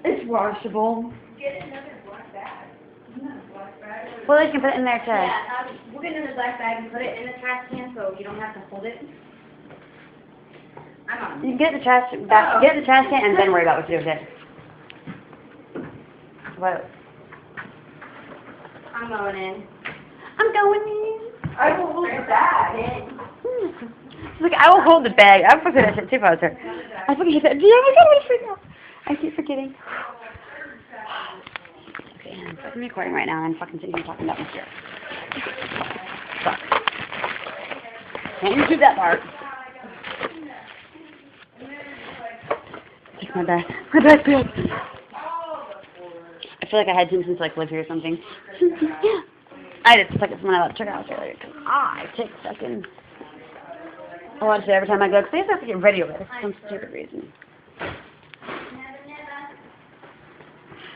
It's washable. Get another black bag. Another black bag. Well, you can put it in there too. Yeah, we'll get another black bag and put it in the trash can so you don't have to hold it. I'm on. You can get the trash back, get the trash can, and then worry about what you do with it. What? I'm going in. I'm going in. I will hold the bag. Look, I will hold the bag. I'm forgetting that shit too, I was her. I fucking said, yeah, my God, I forgot. I keep forgetting. Okay, I'm fucking recording right now. I'm fucking sitting here talking about my shit. Fuck. Can't do that part. Take my bag. My backpack. I feel like I had Simpsons like live here or something. I just took it from when I left check out earlier because I take fucking. I watch it every time I go because I have to get ready over there for some stupid reason.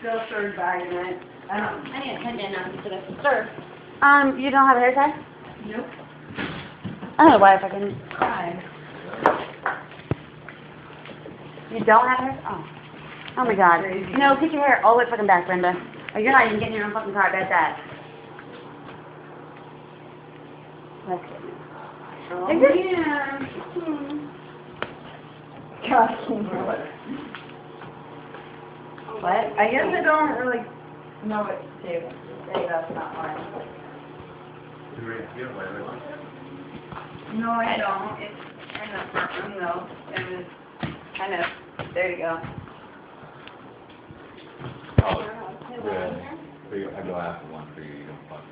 Still served bag in it. I need a pendant now for this. Sir. You don't have a hair tie? Nope. I don't know why I fucking. Fine. You don't have hair? Oh. Oh my God. No, take your hair all the way fucking back, Brenda. Or you're not even getting your own fucking car. I bet that. Let's get it. Oh, yeah. Gosh, What? I guess I don't really know what to do. Say that's not mine. No, I don't. It's in the front room though. It was kind of, there you go. Oh, yeah. So I go after one for you, you don't fuck.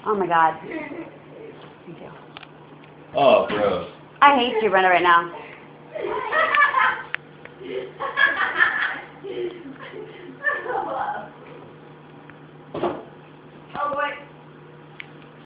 Oh my God. Thank you. Oh, gross. I hate you, Brenda, right now.